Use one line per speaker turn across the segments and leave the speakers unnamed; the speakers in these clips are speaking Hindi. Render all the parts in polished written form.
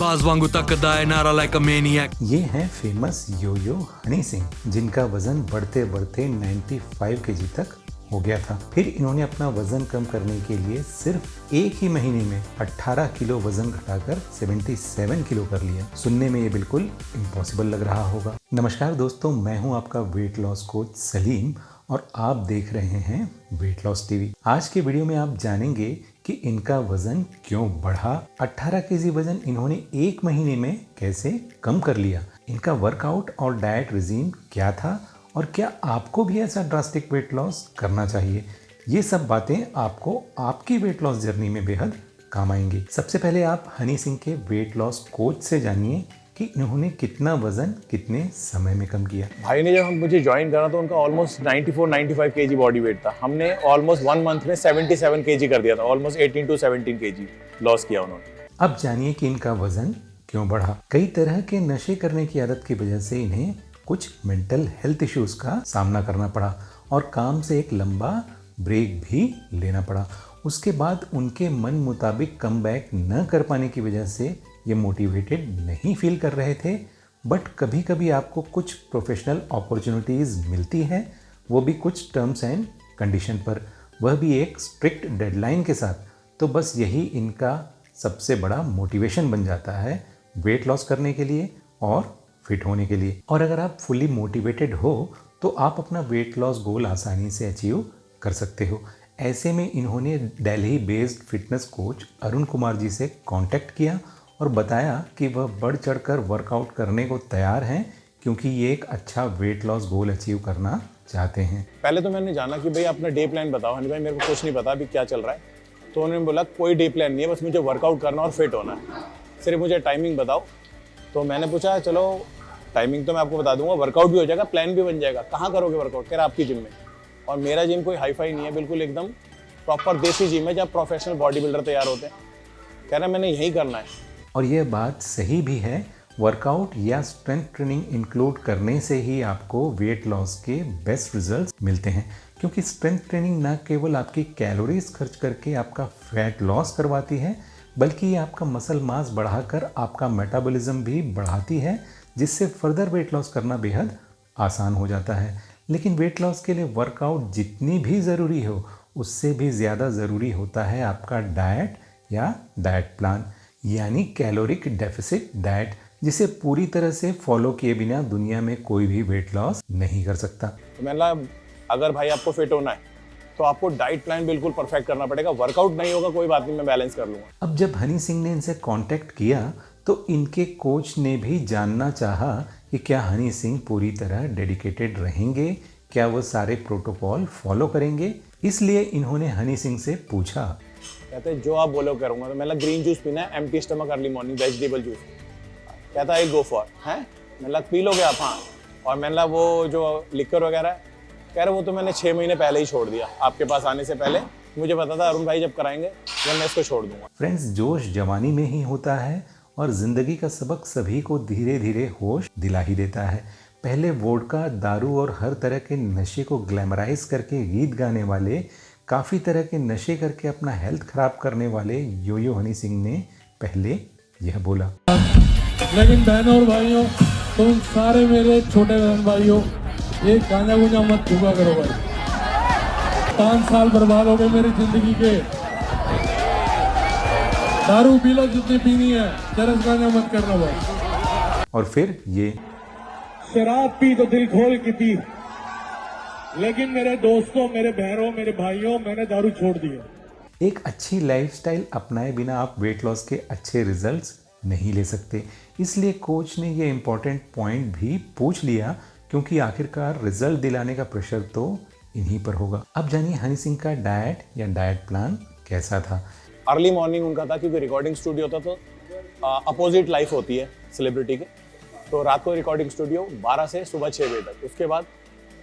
आवाज वांगू तकदा है नारा लाइक अ मैनियक।
ये है फेमस योयो हनी सिंह, जिनका वजन बढ़ते बढ़ते 95 केजी तक हो गया था। फिर इन्होंने अपना वजन कम करने के लिए सिर्फ एक ही महीने में 18 किलो वजन घटाकर 77 किलो कर लिया। सुनने में ये बिल्कुल इम्पॉसिबल लग रहा होगा। नमस्कार दोस्तों, मैं हूं आपका वेट लॉस कोच सलीम और आप देख रहे हैं वेट लॉस टीवी। आज के वीडियो में आप जानेंगे कि इनका वजन क्यों बढ़ा, 18 केजी वजन इन्होंने एक महीने में कैसे कम कर लिया, इनका वर्कआउट और डाइट रिजीम क्या था और क्या आपको भी ऐसा ड्रास्टिक वेट लॉस करना चाहिए। ये सब बातें आपको आपकी वेट लॉस जर्नी में बेहद काम आएंगी। सबसे पहले आप हनी सिंह के वेट लॉस कोच से जानिए कि इन्होंने कितना वजन कितने समय में कम किया।
भाई ने जब मुझे ज्वाइन करा तो उनका ऑलमोस्ट 94-95 केजी बॉडी वेट था। हमने ऑलमोस्ट 1 मंथ में 77 केजी कर दिया था। ऑलमोस्ट 18 to 17 केजी लॉस किया उन्होंने।
अब जानिए कि इनका वजन क्यों बढ़ा। कई तरह के नशे करने की आदत की वजह से इन्हें कुछ मेंटल हेल्थ इश्यूज का सामना करना पड़ा और काम से एक लंबा ब्रेक भी लेना पड़ा। उसके बाद उनके मन मुताबिक कमबैक न कर पाने की वजह से ये मोटिवेटेड नहीं फील कर रहे थे। बट कभी कभी आपको कुछ प्रोफेशनल अपॉर्चुनिटीज़ मिलती है, वो भी कुछ टर्म्स एंड कंडीशन पर, वह भी एक स्ट्रिक्ट डेडलाइन के साथ। तो बस यही इनका सबसे बड़ा मोटिवेशन बन जाता है वेट लॉस करने के लिए और फिट होने के लिए। और अगर आप फुली मोटिवेटेड हो तो आप अपना वेट लॉस गोल आसानी से अचीव कर सकते हो। ऐसे में इन्होंने Delhi based fitness coach Arun Kumar ji से कांटेक्ट किया और बताया कि वह बढ़ चढ़कर वर्कआउट करने को तैयार हैं क्योंकि ये एक अच्छा वेट लॉस गोल अचीव करना चाहते हैं।
पहले तो मैंने जाना कि भाई अपना डे प्लान बताओ। हनी भाई मेरे को कुछ नहीं पता अभी क्या चल रहा है। तो उन्होंने बोला कोई डे प्लान नहीं है, बस मुझे वर्कआउट करना और फिट होना है, सिर्फ मुझे टाइमिंग बताओ। तो मैंने पूछा चलो टाइमिंग तो मैं आपको बता दूंगा, वर्कआउट भी हो जाएगा, प्लान भी बन जाएगा। कहाँ करोगे वर्कआउट? कह रहा आपकी जिम में। और मेरा जिम कोई हाई फाई नहीं है, बिल्कुल एकदम प्रॉपर देसी जिम है जहाँ प्रोफेशनल बॉडी बिल्डर तैयार होते हैं। कह रहा मैंने यही करना है।
और यह बात सही भी है। वर्कआउट या स्ट्रेंथ ट्रेनिंग इंक्लूड करने से ही आपको वेट लॉस के बेस्ट रिजल्ट्स मिलते हैं, क्योंकि स्ट्रेंथ ट्रेनिंग न केवल आपकी कैलोरीज खर्च करके आपका फैट लॉस करवाती है, बल्कि ये आपका मसल मास बढ़ाकर आपका मेटाबॉलिज्म भी बढ़ाती है, जिससे फर्दर वेट लॉस करना बेहद आसान हो जाता है। लेकिन वेट लॉस के लिए वर्कआउट जितनी भी ज़रूरी हो, उससे भी ज़्यादा ज़रूरी होता है आपका डाइट या डाइट प्लान, यानी कैलोरिक डेफिसिट डाइट, जिसे पूरी तरह से फॉलो किए बिना दुनिया में कोई भी वेट लॉस नहीं कर सकता।
तो मतलब अगर भाई आपको फिट होना है तो आपको डाइट प्लान बिल्कुल परफेक्ट करना पड़ेगा। वर्कआउट नहीं होगा कोई बात नहीं, मैं बैलेंस कर लूँगा।
अब जब हनी सिंह ने इनसे कांटेक्ट किया तो इनके कोच ने भी जानना चाहा कि क्या हनी सिंह पूरी तरह डेडिकेटेड रहेंगे, क्या वो सारे प्रोटोकॉल फॉलो करेंगे। इसलिए इन्होंने हनी सिंह से पूछा।
कहते हैं जो आप बोलो करूँगा। तो मैंने ग्रीन जूस पीना है, empty stomach early morning, vegetable juice. कहता है गो फॉर है। मैंने पी लोगे आप? हाँ। और मैंने वो जो लिक्कर वगैरह है, कह रहे वो तो मैंने 6 महीने पहले ही छोड़ दिया। आपके पास आने से पहले मुझे पता था अरुण भाई जब कराएंगे जब मैं इसको छोड़ दूंगा।
फ्रेंड्स, जोश जवानी में ही होता है और जिंदगी का सबक सभी को धीरे धीरे होश दिला ही देता है। पहले वोडका, दारू और हर तरह के नशे को ग्लैमराइज करके गीत गाने वाले, काफ़ी तरह के नशे करके अपना हेल्थ खराब करने वाले योयो हनी सिंह ने पहले यह बोला।
लेकिन बहनों और भाइयों, तुम सारे मेरे छोटे बहन भाइयों, ये गांजा गुंजा मत फूका करो भाई। 5 साल बर्बाद हो गए मेरी जिंदगी के। दारू पी लो जितनी पीनी है, चरस गांजा मत करना भाई।
और फिर ये
शराब पी तो दिल खोल की पी, लेकिन मेरे दोस्तों, मेरे बहनों, मेरे भाइयों, मैंने दारू छोड़ दिया।
एक अच्छी लाइफस्टाइल अपनाए बिना आप वेट लॉस के अच्छे रिजल्ट्स नहीं ले सकते। इसलिए कोच ने ये इम्पोर्टेंट पॉइंट भी पूछ लिया, क्योंकि आखिरकार रिजल्ट दिलाने का प्रेशर तो इन्हीं पर होगा। अब जानिए हनी सिंह का डाइट या डाइट प्लान कैसा था।
अर्ली मॉर्निंग उनका था, क्योंकि रिकॉर्डिंग स्टूडियो था तो अपोजिट लाइफ होती है सेलिब्रिटी के। तो रात को रिकॉर्डिंग स्टूडियो 12 से सुबह 6 बजे तक, उसके बाद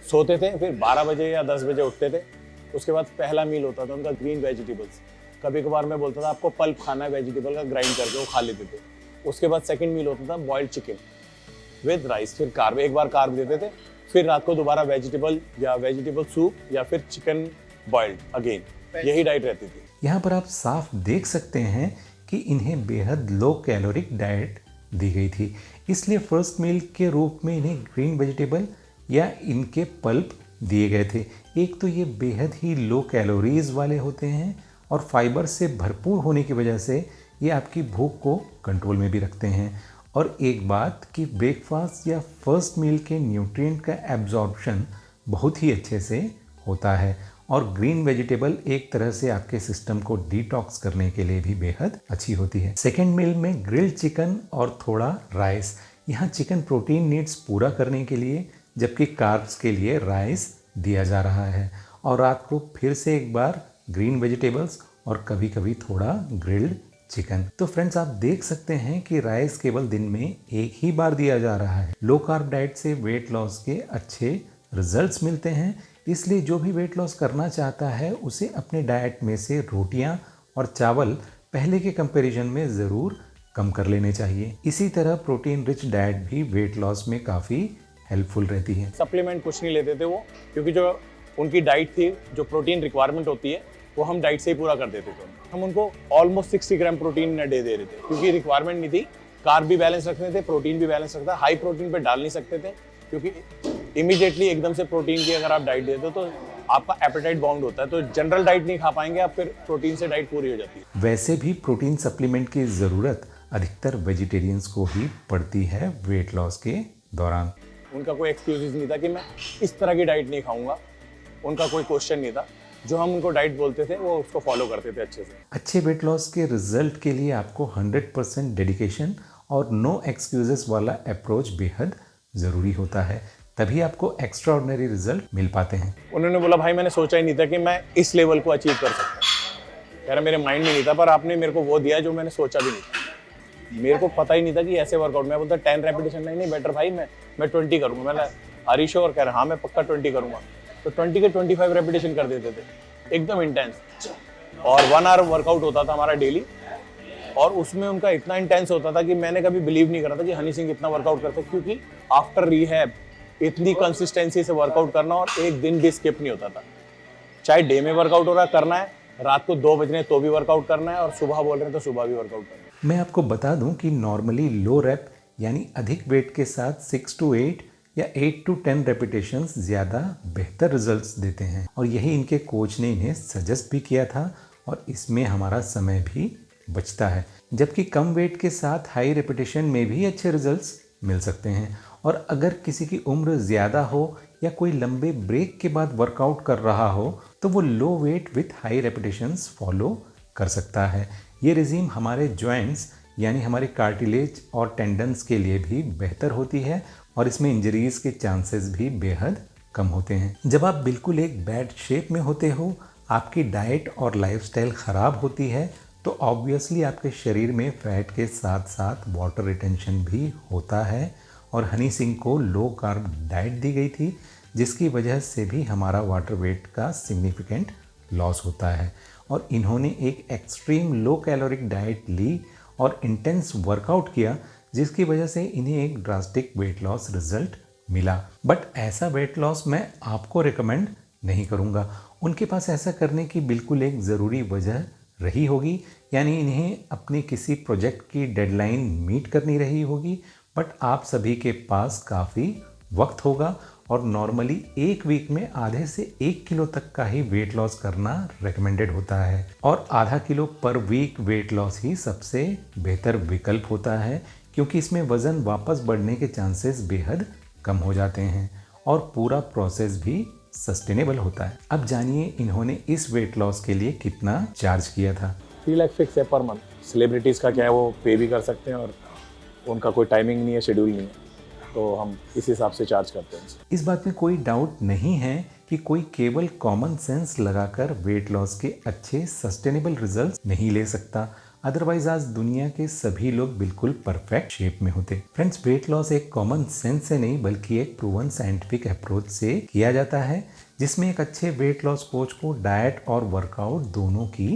सोते थे, फिर 12 बजे या 10 बजे उठते थे। उसके बाद पहला मील होता था उनका ग्रीन वेजिटेबल्स। कभी कभार मैं बोलता था आपको पल्प खाना है वेजिटेबल का, ग्राइंड करके वो खा लेते थे। उसके बाद सेकंड मील होता था बॉइल्ड चिकन विद राइस, फिर कार्ब, एक बार कार्ब देते थे, फिर रात को दोबारा वेजिटेबल या वेजिटेबल सूप या फिर चिकन बॉइल्ड अगेन। यही डाइट रहती थी।
यहाँ पर आप साफ देख सकते हैं कि इन्हें बेहद लो कैलोरिक डाइट दी गई थी, इसलिए फर्स्ट मील के रूप में इन्हें ग्रीन वेजिटेबल या इनके पल्प दिए गए थे। एक तो ये बेहद ही लो कैलोरीज वाले होते हैं और फाइबर से भरपूर होने की वजह से ये आपकी भूख को कंट्रोल में भी रखते हैं। और एक बात कि ब्रेकफास्ट या फर्स्ट मील के न्यूट्रिएंट का एब्जॉर्प्शन बहुत ही अच्छे से होता है और ग्रीन वेजिटेबल एक तरह से आपके सिस्टम को डिटॉक्स करने के लिए भी बेहद अच्छी होती है। सेकेंड मील में ग्रिल्ड चिकन और थोड़ा राइस। यहाँ चिकन प्रोटीन नीड्स पूरा करने के लिए जबकि कार्ब्स के लिए राइस दिया जा रहा है और रात को फिर से एक बार ग्रीन वेजिटेबल्स और कभी कभी थोड़ा ग्रिल्ड चिकन। तो फ्रेंड्स, आप देख सकते हैं कि राइस केवल दिन में एक ही बार दिया जा रहा है। लो कार्ब डाइट से वेट लॉस के अच्छे रिजल्ट्स मिलते हैं, इसलिए जो भी वेट लॉस करना चाहता है उसे अपने डाइट में से रोटियां और चावल पहले के कंपैरिजन में ज़रूर कम कर लेने चाहिए। इसी तरह प्रोटीन रिच डाइट भी वेट लॉस में काफ़ी हेल्पफुल रहती है।
सप्लीमेंट कुछ नहीं लेते थे वो, क्योंकि जो उनकी डाइट थी, जो प्रोटीन रिक्वायरमेंट होती है वो हम डाइट से ही पूरा कर देते थे। हम उनको ऑलमोस्ट 60 ग्राम प्रोटीन न डे दे रहे थे, क्योंकि रिक्वायरमेंट नहीं थी। कार्ब भी बैलेंस रखने थे, प्रोटीन भी बैलेंस रखता। हाई प्रोटीन पे डाल नहीं सकते थे, क्योंकि इमीडिएटली एकदम से प्रोटीन की अगर आप डाइट देते हो तो आपका एपेटाइट बाउंड होता है, तो जनरल डाइट नहीं खा पाएंगे आप, फिर प्रोटीन से डाइट पूरी हो जाती है।
वैसे भी प्रोटीन सप्लीमेंट की ज़रूरत अधिकतर वेजिटेरियंस को ही पड़ती है वेट लॉस के दौरान।
उनका कोई एक्सक्यूज नहीं था कि मैं इस तरह की डाइट नहीं खाऊंगा, उनका कोई क्वेश्चन नहीं था। जो हम उनको डाइट बोलते थे वो उसको फॉलो करते थे अच्छे से।
अच्छे वेट लॉस के रिजल्ट के लिए आपको 100% डेडिकेशन और नो एक्सक्यूजेस वाला अप्रोच बेहद ज़रूरी होता है, तभी आपको एक्स्ट्रा ऑर्डिनरी रिजल्ट मिल पाते हैं।
उन्होंने बोला भाई मैंने सोचा ही नहीं था कि मैं इस लेवल को अचीव कर सकता हूँ, कह रहा मेरे माइंड में नहीं था, पर आपने मेरे को वो दिया जो मैंने सोचा भी नहीं था। मेरे को पता ही नहीं था कि ऐसे वर्कआउट। मैं बोलता 10 रेपिटेशन नहीं बेटर भाई, मैं 20 करूँगा। मैंने हरीश और कह रहा हाँ मैं पक्का 20 करूँगा, तो 20 के 25 रेपिटेशन कर देते थे एकदम इंटेंस। और 1 आवर वर्कआउट होता था हमारा डेली, और उसमें उनका इतना इंटेंस होता था कि मैंने कभी बिलीव नहीं करा था कि हनी सिंह इतना वर्कआउट करते, क्योंकि आफ्टर रिहैब इतनी कंसिस्टेंसी से वर्कआउट करना और एक दिन भी स्किप नहीं होता था। चाहे डे में वर्कआउट हो रहा करना है, रात को 2 बज रहे तो भी वर्कआउट करना है, और सुबह बोल रहे हैं तो सुबह भी वर्कआउट करना है।
मैं आपको बता दूं कि नॉर्मली लो रैप यानी अधिक वेट के साथ 6 to 8 या 8 to 10 रेपिटेशंस ज़्यादा बेहतर रिजल्ट्स देते हैं, और यही इनके कोच ने इन्हें सजेस्ट भी किया था, और इसमें हमारा समय भी बचता है। जबकि कम वेट के साथ हाई रेपिटेशन में भी अच्छे रिजल्ट्स मिल सकते हैं। और अगर किसी की उम्र ज़्यादा हो या कोई लंबे ब्रेक के बाद वर्कआउट कर रहा हो तो वो low weight with high repetitions follow कर सकता है। ये रिजीम हमारे जॉइंट्स यानी हमारे कार्टिलेज और टेंडन्स के लिए भी बेहतर होती है, और इसमें इंजरीज के चांसेस भी बेहद कम होते हैं। जब आप बिल्कुल एक बैड शेप में होते हो, आपकी डाइट और लाइफस्टाइल ख़राब होती है, तो ऑब्वियसली आपके शरीर में फैट के साथ साथ वाटर रिटेंशन भी होता है। और हनी सिंह को लो कार्ब डाइट दी गई थी, जिसकी वजह से भी हमारा वाटर वेट का सिग्निफिकेंट लॉस होता है। और इन्होंने एक एक्सट्रीम लो कैलोरिक डाइट ली और इंटेंस वर्कआउट किया, जिसकी वजह से इन्हें एक ड्रास्टिक वेट लॉस रिजल्ट मिला। बट ऐसा वेट लॉस मैं आपको रिकमेंड नहीं करूँगा। उनके पास ऐसा करने की बिल्कुल एक ज़रूरी वजह रही होगी, यानी इन्हें अपने किसी प्रोजेक्ट की डेडलाइन मीट करनी रही होगी। बट आप सभी के पास काफ़ी वक्त होगा, और नॉर्मली एक वीक में आधे से 1 किलो तक का ही वेट लॉस करना रेकमेंडेड होता है, और आधा किलो पर वीक वेट लॉस ही सबसे बेहतर विकल्प होता है, क्योंकि इसमें वज़न वापस बढ़ने के चांसेस बेहद कम हो जाते हैं और पूरा प्रोसेस भी सस्टेनेबल होता है। अब जानिए इन्होंने इस वेट लॉस के लिए कितना चार्ज किया था।
3 लाख फिक्स है पर मंथ। सेलिब्रिटीज़ का क्या है, वो पे भी कर सकते हैं, और उनका कोई टाइमिंग नहीं है, शेड्यूल नहीं है, तो हम इस हिसाब से चार्ज करते हैं।
इस बात में कोई डाउट नहीं है कि कोई केवल कॉमन सेंस लगाकर वेट लॉस के अच्छे सस्टेनेबल रिजल्ट्स नहीं ले सकता, अदरवाइज आज दुनिया के सभी लोग बिल्कुल परफेक्ट शेप में होते। फ्रेंड्स, वेट लॉस एक कॉमन सेंस से नहीं बल्कि एक प्रूवन साइंटिफिक अप्रोच से किया जाता है, जिसमें एक अच्छे वेट लॉस कोच को डाइट और वर्कआउट दोनों की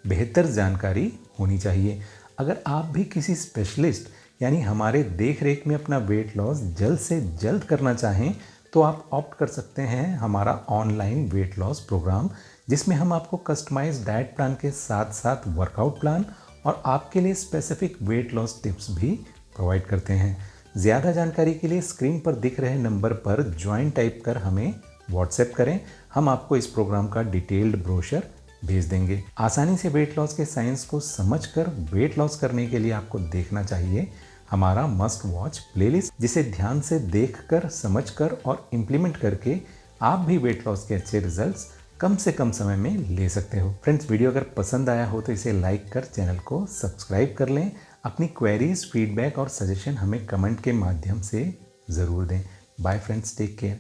बेहतर जानकारी होनी चाहिए। अगर आप भी किसी स्पेशलिस्ट यानी हमारे देख रेख में अपना वेट लॉस जल्द से जल्द करना चाहें, तो आप ऑप्ट कर सकते हैं हमारा ऑनलाइन वेट लॉस प्रोग्राम, जिसमें हम आपको कस्टमाइज डाइट प्लान के साथ साथ वर्कआउट प्लान और आपके लिए स्पेसिफिक वेट लॉस टिप्स भी प्रोवाइड करते हैं। ज़्यादा जानकारी के लिए स्क्रीन पर दिख रहे नंबर पर ज्वाइन टाइप कर हमें व्हाट्सएप करें, हम आपको इस प्रोग्राम का डिटेल्ड ब्रोशर भेज देंगे। आसानी से वेट लॉस के साइंस को समझकर वेट लॉस करने के लिए आपको देखना चाहिए हमारा मस्ट वॉच प्लेलिस्ट, जिसे ध्यान से देखकर, समझकर और इम्प्लीमेंट करके आप भी वेट लॉस के अच्छे रिजल्ट्स कम से कम समय में ले सकते हो। फ्रेंड्स, वीडियो अगर पसंद आया हो तो इसे लाइक कर चैनल को सब्सक्राइब कर लें। अपनी क्वेरीज, फीडबैक और सजेशन हमें कमेंट के माध्यम से ज़रूर दें। Bye friends, take care.